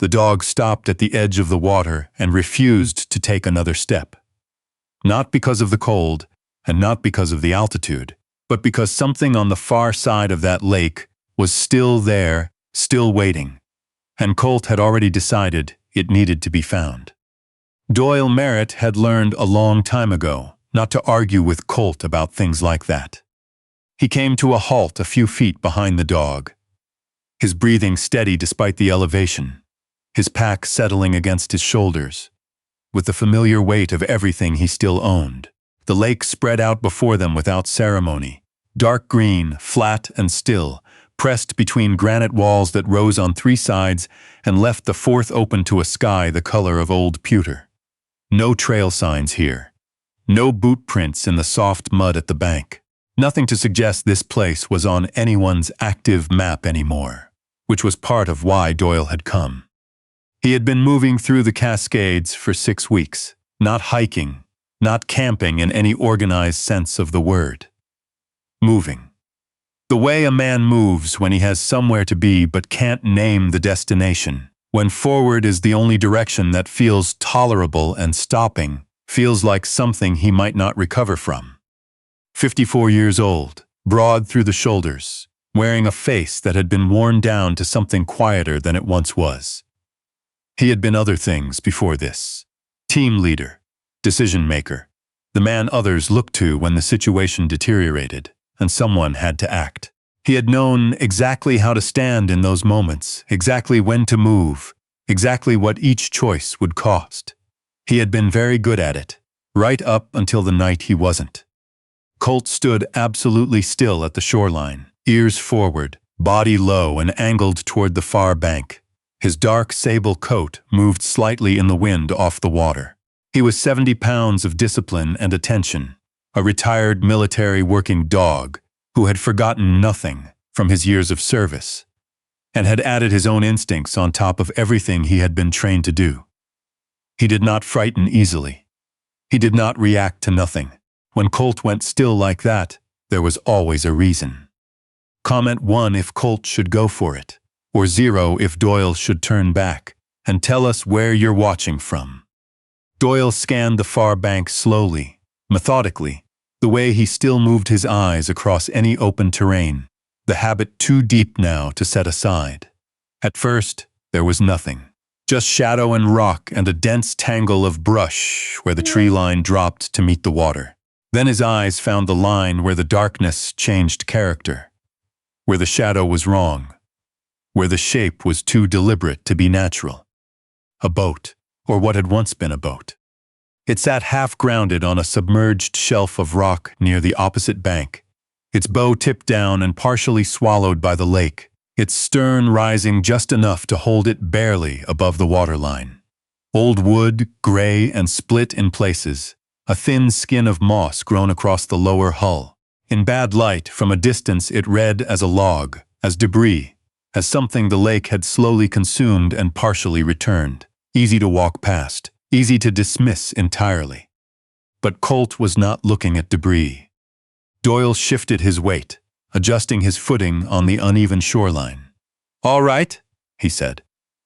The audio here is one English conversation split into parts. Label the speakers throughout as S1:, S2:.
S1: The dog stopped at the edge of the water and refused to take another step. Not because of the cold, and not because of the altitude, but because something on the far side of that lake was still there, still waiting, and Colt had already decided it needed to be found. Doyle Merritt had learned a long time ago not to argue with Colt about things like that. He came to a halt a few feet behind the dog, his breathing steady despite the elevation, his pack settling against his shoulders, with the familiar weight of everything he still owned. The lake spread out before them without ceremony, dark green, flat and still, pressed between granite walls that rose on three sides and left the fourth open to a sky the color of old pewter. No trail signs here. No boot prints in the soft mud at the bank. Nothing to suggest this place was on anyone's active map anymore, which was part of why Doyle had come. He had been moving through the Cascades for 6 weeks, not hiking, not camping in any organized sense of the word. Moving. The way a man moves when he has somewhere to be but can't name the destination, when forward is the only direction that feels tolerable and stopping feels like something he might not recover from. 54 years old, broad through the shoulders, wearing a face that had been worn down to something quieter than it once was. He had been other things before this. Team leader, decision maker, the man others looked to when the situation deteriorated and someone had to act. He had known exactly how to stand in those moments, exactly when to move, exactly what each choice would cost. He had been very good at it, right up until the night he wasn't. Colt stood absolutely still at the shoreline, ears forward, body low and angled toward the far bank. His dark sable coat moved slightly in the wind off the water. He was 70 pounds of discipline and attention, a retired military working dog who had forgotten nothing from his years of service and had added his own instincts on top of everything he had been trained to do. He did not frighten easily. He did not react to nothing. When Colt went still like that, there was always a reason. Comment 1 if Colt should go for it, or 0 if Doyle should turn back, and tell us where you're watching from. Doyle scanned the far bank slowly, methodically, the way he still moved his eyes across any open terrain, the habit too deep now to set aside. At first, there was nothing. Just shadow and rock and a dense tangle of brush where the tree line dropped to meet the water. Then his eyes found the line where the darkness changed character, where the shadow was wrong, where the shape was too deliberate to be natural. A boat, or what had once been a boat. It sat half-grounded on a submerged shelf of rock near the opposite bank, its bow tipped down and partially swallowed by the lake, its stern rising just enough to hold it barely above the waterline. Old wood, gray and split in places, a thin skin of moss grown across the lower hull. In bad light, from a distance it read as a log, as debris, as something the lake had slowly consumed and partially returned. Easy to walk past, easy to dismiss entirely. But Colt was not looking at debris. Doyle shifted his weight, adjusting his footing on the uneven shoreline. "All right," he said.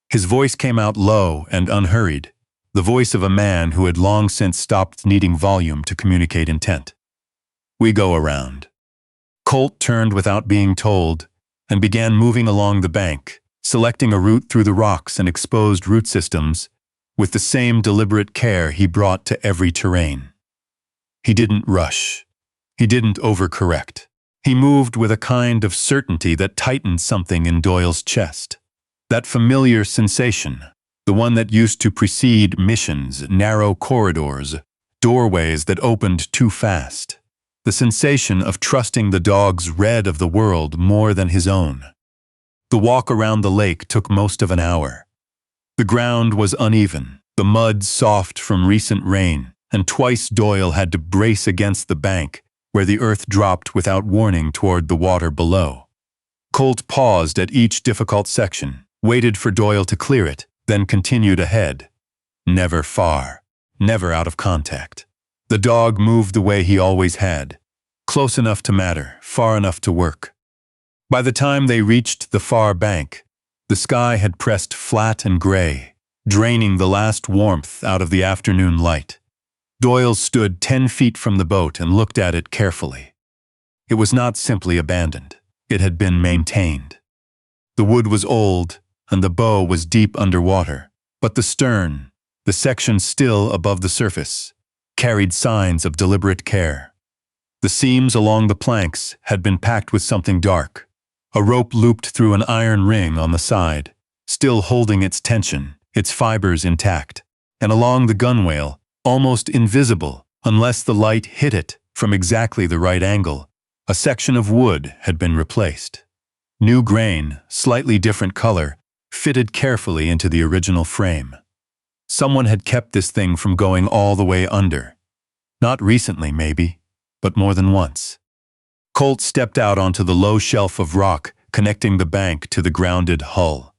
S1: His voice came out low and unhurried, the voice of a man who had long since stopped needing volume to communicate intent. "We go around." Colt turned without being told and began moving along the bank, selecting a route through the rocks and exposed root systems with the same deliberate care he brought to every terrain. He didn't rush. He didn't overcorrect. He moved with a kind of certainty that tightened something in Doyle's chest. That familiar sensation, the one that used to precede missions, narrow corridors, doorways that opened too fast. The sensation of trusting the dog's read of the world more than his own. The walk around the lake took most of an hour. The ground was uneven, the mud soft from recent rain, and twice Doyle had to brace against the bank, where the earth dropped without warning toward the water below. Colt paused at each difficult section, waited for Doyle to clear it, then continued ahead. Never far, never out of contact. The dog moved the way he always had, close enough to matter, far enough to work. By the time they reached the far bank, The sky had pressed flat and gray, draining the last warmth out of the afternoon light. Doyle stood 10 feet from the boat and looked at it carefully. It was not simply abandoned. It had been maintained. The wood was old, and the bow was deep underwater, but the stern, the section still above the surface, carried signs of deliberate care. The seams along the planks had been packed with something dark, a rope looped through an iron ring on the side, still holding its tension, its fibers intact, and along the gunwale, almost invisible unless the light hit it from exactly the right angle, a section of wood had been replaced. New grain, slightly different color, fitted carefully into the original frame. Someone had kept this thing from going all the way under. Not recently, maybe, but more than once. Colt stepped out onto the low shelf of rock connecting the bank to the grounded hull.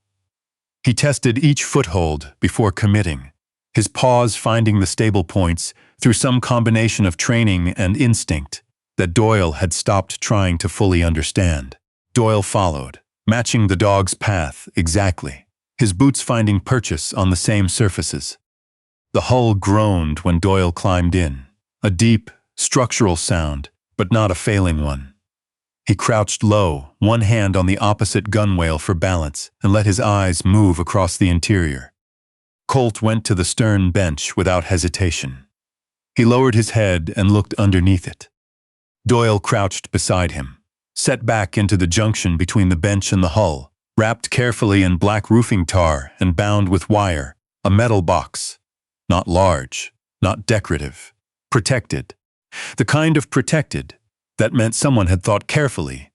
S1: He tested each foothold before committing, his paws finding the stable points through some combination of training and instinct that Doyle had stopped trying to fully understand. Doyle followed, matching the dog's path exactly, his boots finding purchase on the same surfaces. The hull groaned when Doyle climbed in, a deep, structural sound, but not a failing one. He crouched low, one hand on the opposite gunwale for balance, and let his eyes move across the interior. Colt went to the stern bench without hesitation. He lowered his head and looked underneath it. Doyle crouched beside him, set back into the junction between the bench and the hull, wrapped carefully in black roofing tar and bound with wire, a metal box. Not large, not decorative, protected. The kind of protected that meant someone had thought carefully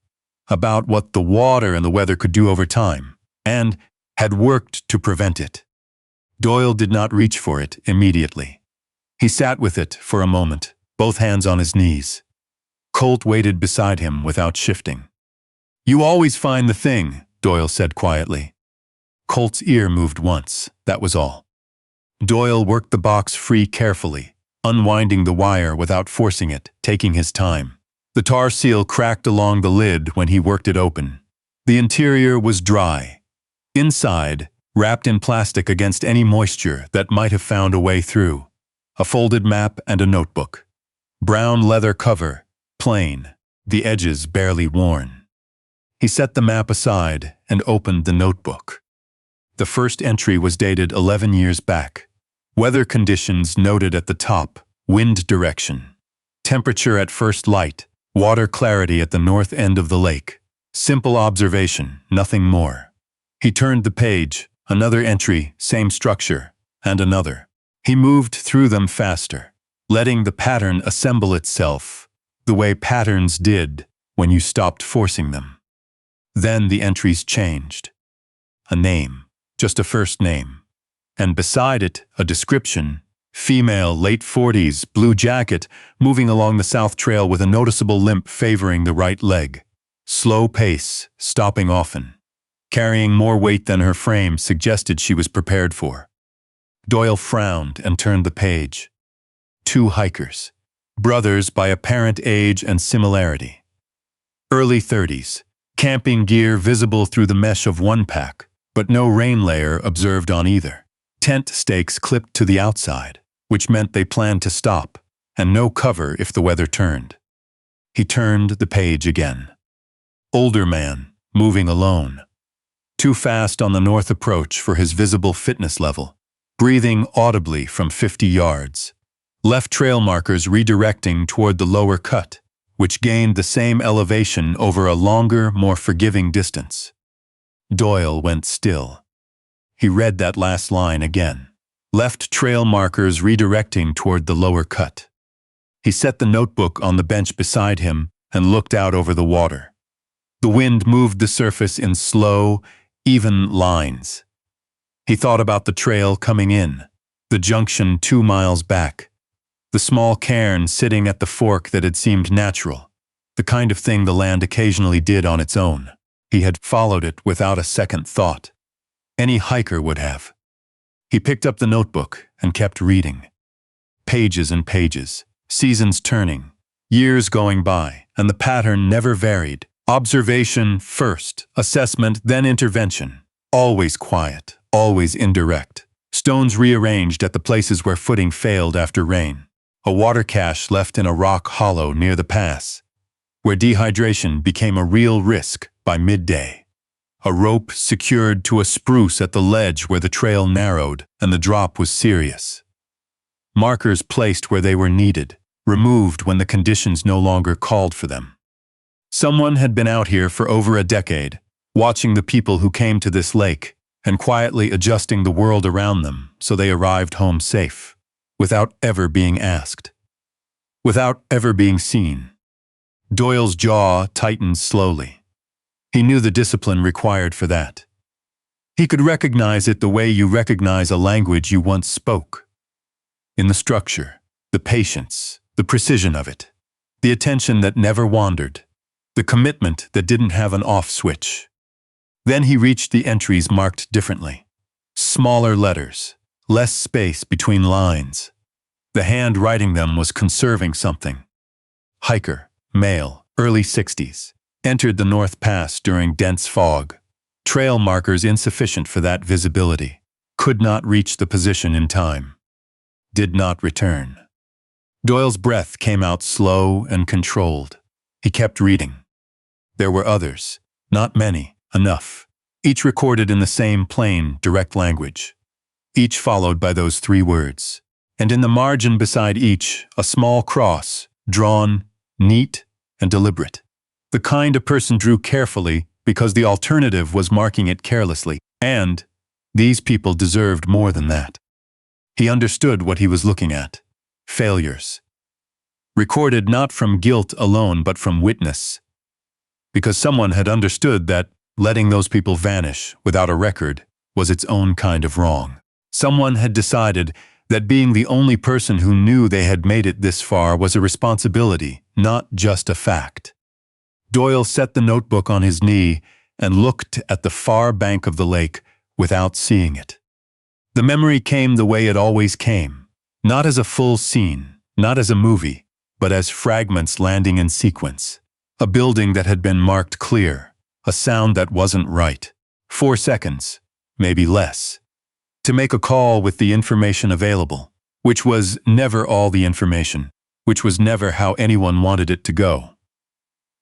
S1: about what the water and the weather could do over time, and had worked to prevent it. Doyle did not reach for it immediately. He sat with it for a moment, both hands on his knees. Colt waited beside him without shifting. "You always find the thing," Doyle said quietly. Colt's ear moved once, that was all. Doyle worked the box free carefully, unwinding the wire without forcing it, taking his time. The tar seal cracked along the lid when he worked it open. The interior was dry. Inside, wrapped in plastic against any moisture that might have found a way through, a folded map and a notebook. Brown leather cover, plain, the edges barely worn. He set the map aside and opened the notebook. The first entry was dated 11 years back. Weather conditions noted at the top, wind direction. Temperature at first light, water clarity at the north end of the lake. Simple observation, nothing more. He turned the page, another entry, same structure, and another. He moved through them faster, letting the pattern assemble itself, the way patterns did when you stopped forcing them. Then the entries changed. A name, just a first name. And beside it, a description. Female, late 40s, blue jacket, moving along the south trail with a noticeable limp favoring the right leg. Slow pace, stopping often. Carrying more weight than her frame suggested she was prepared for. Doyle frowned and turned the page. 2 hikers. Brothers by apparent age and similarity. Early 30s. Camping gear visible through the mesh of one pack, but no rain layer observed on either. Tent stakes clipped to the outside, which meant they planned to stop, and no cover if the weather turned. He turned the page again. Older man, moving alone. Too fast on the north approach for his visible fitness level, breathing audibly from 50 yards. Left trail markers redirecting toward the lower cut, which gained the same elevation over a longer, more forgiving distance. Doyle went still. He read that last line again. Left trail markers redirecting toward the lower cut. He set the notebook on the bench beside him and looked out over the water. The wind moved the surface in slow, even lines. He thought about the trail coming in, the junction 2 miles back, the small cairn sitting at the fork that had seemed natural, the kind of thing the land occasionally did on its own. He had followed it without a second thought. Any hiker would have. He picked up the notebook and kept reading. Pages and pages, seasons turning, years going by, and the pattern never varied. Observation first, assessment, then intervention. Always quiet, always indirect. Stones rearranged at the places where footing failed after rain. A water cache left in a rock hollow near the pass, where dehydration became a real risk by midday. A rope secured to a spruce at the ledge where the trail narrowed and the drop was serious. Markers placed where they were needed, removed when the conditions no longer called for them. Someone had been out here for over a decade, watching the people who came to this lake and quietly adjusting the world around them so they arrived home safe, without ever being asked, without ever being seen. Doyle's jaw tightened slowly. He knew the discipline required for that. He could recognize it the way you recognize a language you once spoke. In the structure, the patience, the precision of it, the attention that never wandered, the commitment that didn't have an off switch. Then he reached the entries marked differently. Smaller letters, less space between lines. The hand writing them was conserving something. Hiker, male, early 60s. Entered the North Pass during dense fog. Trail markers insufficient for that visibility. Could not reach the position in time. Did not return. Doyle's breath came out slow and controlled. He kept reading. There were others, not many, enough. Each recorded in the same plain, direct language. Each followed by those 3 words. And in the margin beside each, a small cross, drawn, neat, and deliberate. The kind a person drew carefully because the alternative was marking it carelessly, and these people deserved more than that. He understood what he was looking at. Failures. Recorded not from guilt alone but from witness. Because someone had understood that letting those people vanish without a record was its own kind of wrong. Someone had decided that being the only person who knew they had made it this far was a responsibility, not just a fact. Doyle set the notebook on his knee and looked at the far bank of the lake without seeing it. The memory came the way it always came, not as a full scene, not as a movie, but as fragments landing in sequence. A building that had been marked clear, a sound that wasn't right. 4 seconds, maybe less. To make a call with the information available, which was never all the information, which was never how anyone wanted it to go.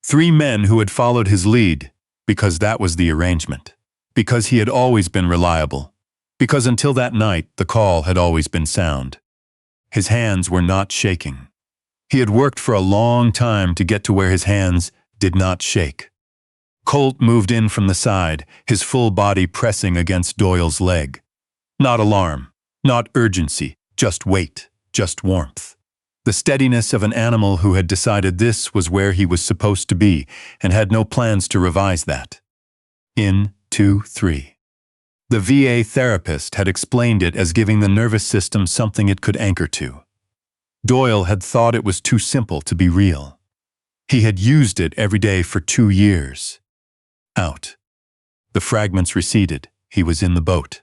S1: 3 men who had followed his lead, because that was the arrangement, because he had always been reliable, because until that night the call had always been sound. His hands were not shaking. He had worked for a long time to get to where his hands did not shake. Colt moved in from the side, his full body pressing against Doyle's leg. Not alarm, not urgency, just weight, just warmth. The steadiness of an animal who had decided this was where he was supposed to be and had no plans to revise that. In, 2, 3. The VA therapist had explained it as giving the nervous system something it could anchor to. Doyle had thought it was too simple to be real. He had used it every day for 2 years. Out. The fragments receded. He was in the boat.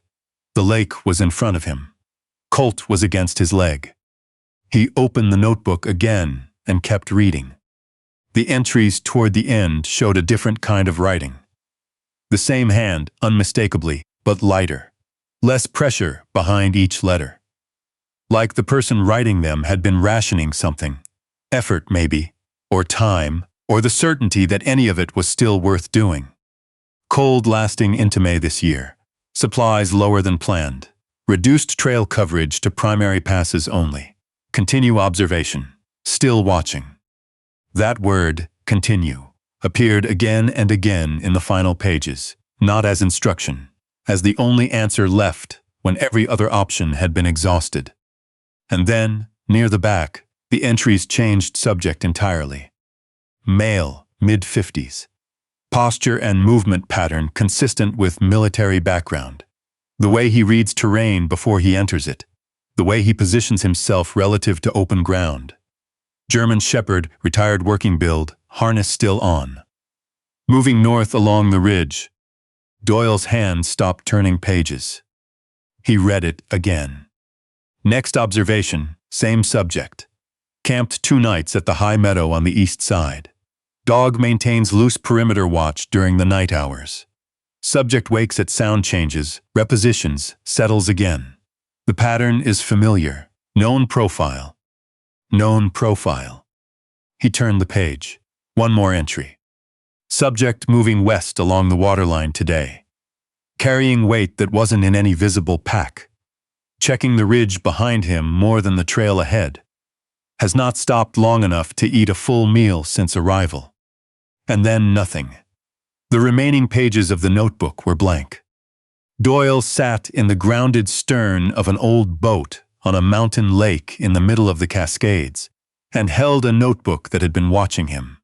S1: The lake was in front of him. Colt was against his leg. He opened the notebook again and kept reading. The entries toward the end showed a different kind of writing. The same hand, unmistakably, but lighter. Less pressure behind each letter. Like the person writing them had been rationing something. Effort, maybe, or time, or the certainty that any of it was still worth doing. Cold lasting into May this year. Supplies lower than planned. Reduced trail coverage to primary passes only. Continue observation. Still watching. That word, continue, appeared again and again in the final pages, not as instruction, as the only answer left when every other option had been exhausted. And then, near the back, the entries changed subject entirely. Male, mid-50s. Posture and movement pattern consistent with military background. The way he reads terrain before he enters it. The way he positions himself relative to open ground. German Shepherd, retired working build, harness still on. Moving north along the ridge. Doyle's hand stopped turning pages. He read it again. Next observation, same subject. Camped 2 nights at the high meadow on the east side. Dog maintains loose perimeter watch during the night hours. Subject wakes at sound changes, repositions, settles again. The pattern is familiar. Known profile. Known profile. He turned the page. One more entry. Subject moving west along the waterline today. Carrying weight that wasn't in any visible pack. Checking the ridge behind him more than the trail ahead. Has not stopped long enough to eat a full meal since arrival. And then nothing. The remaining pages of the notebook were blank. Doyle sat in the grounded stern of an old boat on a mountain lake in the middle of the Cascades and held a notebook that had been watching him.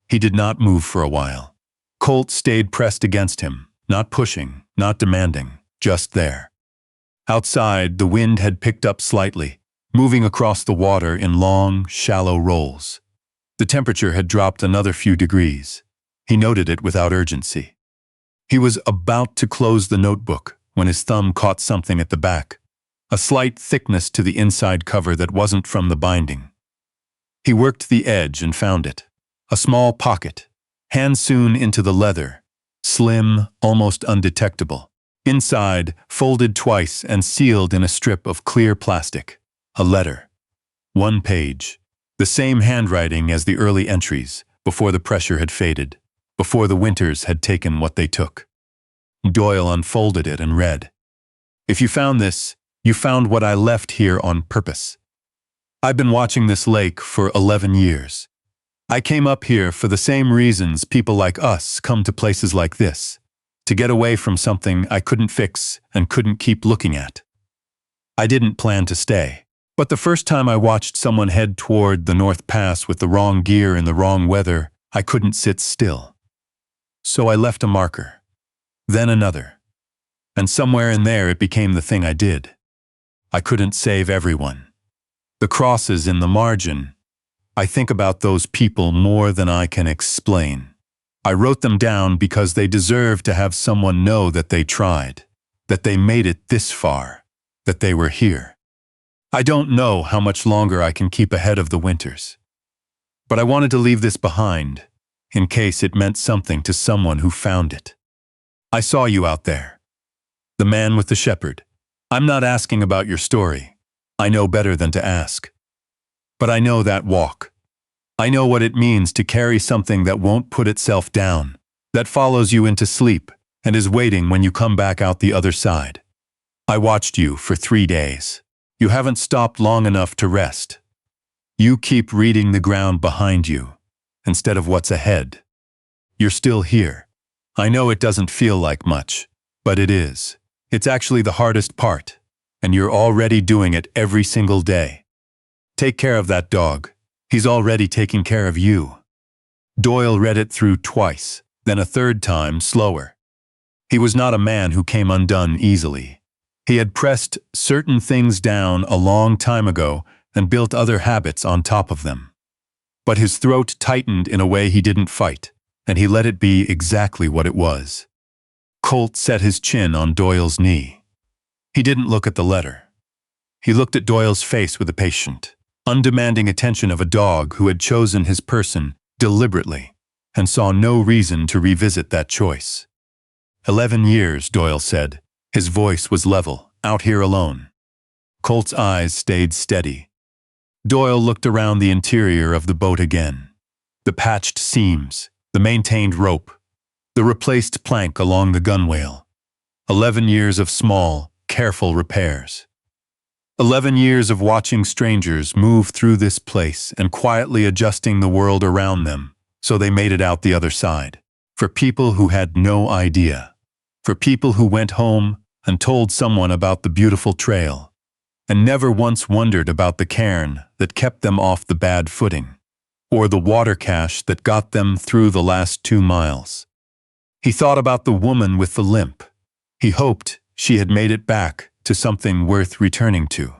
S1: He did not move for a while. Colt stayed pressed against him, not pushing, not demanding, just there. Outside, the wind had picked up slightly, moving across the water in long, shallow rolls. The temperature had dropped another few degrees. He noted it without urgency. He was about to close the notebook when his thumb caught something at the back, a slight thickness to the inside cover that wasn't from the binding. He worked the edge and found it. A small pocket, hand-sewn into the leather, slim, almost undetectable. Inside, folded twice and sealed in a strip of clear plastic. A letter. One page. The same handwriting as the early entries, before the pressure had faded, before the winters had taken what they took. Doyle unfolded it and read. If you found this, you found what I left here on purpose. I've been watching this lake for 11 years. I came up here for the same reasons people like us come to places like this, to get away from something I couldn't fix and couldn't keep looking at. I didn't plan to stay, but the first time I watched someone head toward the North Pass with the wrong gear in the wrong weather, I couldn't sit still. So I left a marker, then another, and somewhere in there it became the thing I did. I couldn't save everyone. The crosses in the margin, I think about those people more than I can explain. I wrote them down because they deserve to have someone know that they tried, that they made it this far, that they were here. I don't know how much longer I can keep ahead of the winters. But I wanted to leave this behind, in case it meant something to someone who found it. I saw you out there. The man with the shepherd. I'm not asking about your story. I know better than to ask. But I know that walk. I know what it means to carry something that won't put itself down, that follows you into sleep and is waiting when you come back out the other side. I watched you for 3 days. You haven't stopped long enough to rest. You keep reading the ground behind you, instead of what's ahead. You're still here. I know it doesn't feel like much, but it is. It's actually the hardest part, and you're already doing it every single day. Take care of that dog. He's already taking care of you. Doyle read it through twice, then a third time slower. He was not a man who came undone easily. He had pressed certain things down a long time ago and built other habits on top of them. But his throat tightened in a way he didn't fight, and he let it be exactly what it was. Colt set his chin on Doyle's knee. He didn't look at the letter. He looked at Doyle's face with the patient, undemanding attention of a dog who had chosen his person deliberately and saw no reason to revisit that choice. 11 years, Doyle said. His voice was level, out here alone. Colt's eyes stayed steady. Doyle looked around the interior of the boat again. The patched seams, the maintained rope, the replaced plank along the gunwale. 11 years of small, careful repairs. 11 years of watching strangers move through this place and quietly adjusting the world around them so they made it out the other side. For people who had no idea. For people who went home and told someone about the beautiful trail and never once wondered about the cairn that kept them off the bad footing or the water cache that got them through the last 2 miles. He thought about the woman with the limp. He hoped she had made it back to something worth returning to.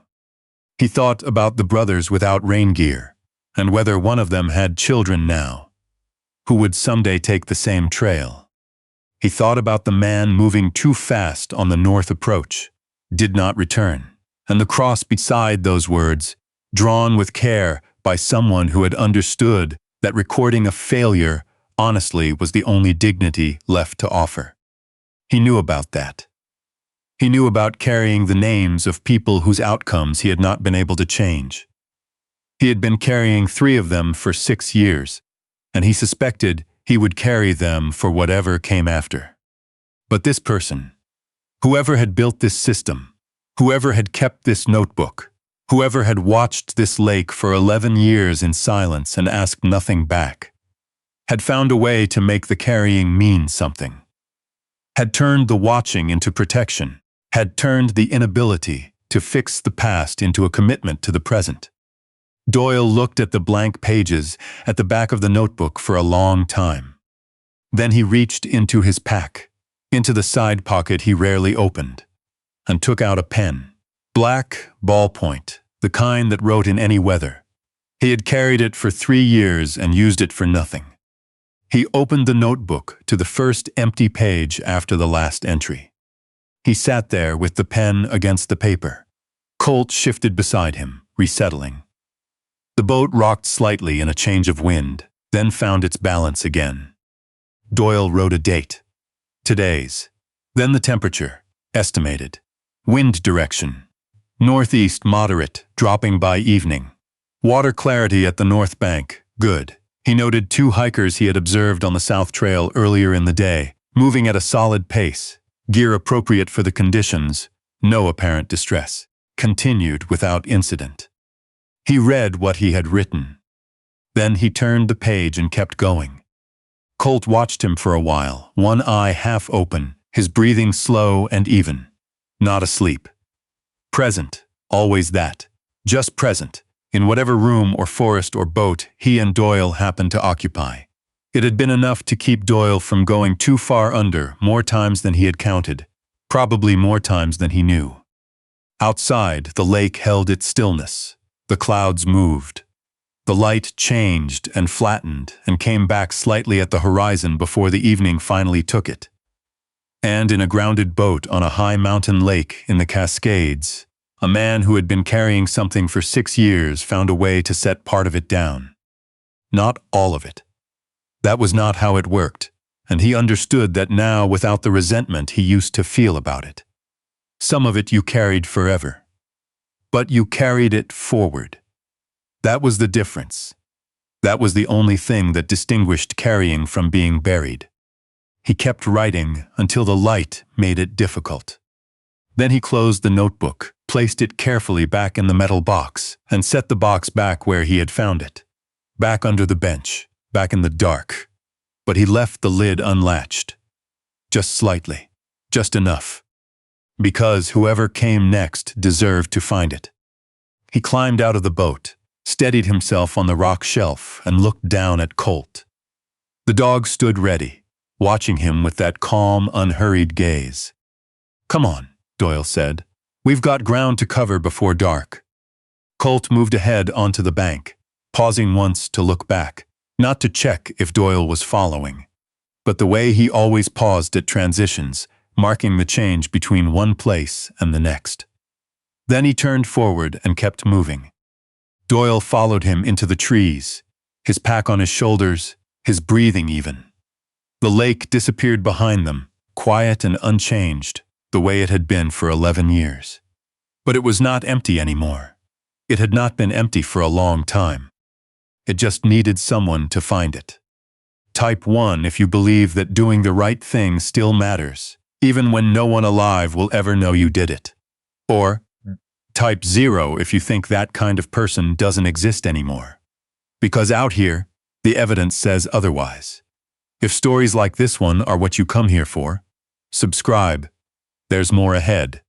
S1: He thought about the brothers without rain gear and whether one of them had children now, who would someday take the same trail. He thought about the man moving too fast on the north approach, did not return, and the cross beside those words, drawn with care by someone who had understood that recording a failure honestly was the only dignity left to offer. He knew about that. He knew about carrying the names of people whose outcomes he had not been able to change. He had been carrying 3 of them for 6 years, and he suspected he would carry them for whatever came after. But this person, whoever had built this system, whoever had kept this notebook, whoever had watched this lake for 11 years in silence and asked nothing back, had found a way to make the carrying mean something, had turned the watching into protection, had turned the inability to fix the past into a commitment to the present. Doyle looked at the blank pages at the back of the notebook for a long time. Then he reached into his pack, into the side pocket he rarely opened, and took out a pen. Black ballpoint, the kind that wrote in any weather. He had carried it for 3 years and used it for nothing. He opened the notebook to the first empty page after the last entry. He sat there with the pen against the paper. Colt shifted beside him, resettling. The boat rocked slightly in a change of wind, then found its balance again. Doyle wrote a date. Today's. Then the temperature, estimated. Wind direction. Northeast moderate, dropping by evening. Water clarity at the north bank, good. He noted 2 hikers he had observed on the south trail earlier in the day, moving at a solid pace. Gear appropriate for the conditions, no apparent distress. Continued without incident. He read what he had written. Then he turned the page and kept going. Colt watched him for a while, one eye half open, his breathing slow and even. Not asleep. Present, always that. Just present, in whatever room or forest or boat he and Doyle happened to occupy. It had been enough to keep Doyle from going too far under more times than he had counted, probably more times than he knew. Outside, the lake held its stillness. The clouds moved. The light changed and flattened and came back slightly at the horizon before the evening finally took it. And in a grounded boat on a high mountain lake in the Cascades, a man who had been carrying something for 6 years found a way to set part of it down. Not all of it. That was not how it worked, and he understood that now without the resentment he used to feel about it. Some of it you carried forever. But you carried it forward. That was the difference. That was the only thing that distinguished carrying from being buried. He kept writing until the light made it difficult. Then he closed the notebook, placed it carefully back in the metal box, and set the box back where he had found it. Back under the bench, back in the dark. But he left the lid unlatched. Just slightly. Just enough. Because whoever came next deserved to find it. He climbed out of the boat, steadied himself on the rock shelf, and looked down at Colt. The dog stood ready, watching him with that calm, unhurried gaze. "Come on," Doyle said. "We've got ground to cover before dark." Colt moved ahead onto the bank, pausing once to look back, not to check if Doyle was following, but the way he always paused at transitions, marking the change between one place and the next. Then he turned forward and kept moving. Doyle followed him into the trees, his pack on his shoulders, his breathing even. The lake disappeared behind them, quiet and unchanged, the way it had been for 11 years. But it was not empty anymore. It had not been empty for a long time. It just needed someone to find it. Type 1 if you believe that doing the right thing still matters, even when no one alive will ever know you did it. Or Type 0 if you think that kind of person doesn't exist anymore. Because out here, the evidence says otherwise. If stories like this one are what you come here for, subscribe. There's more ahead.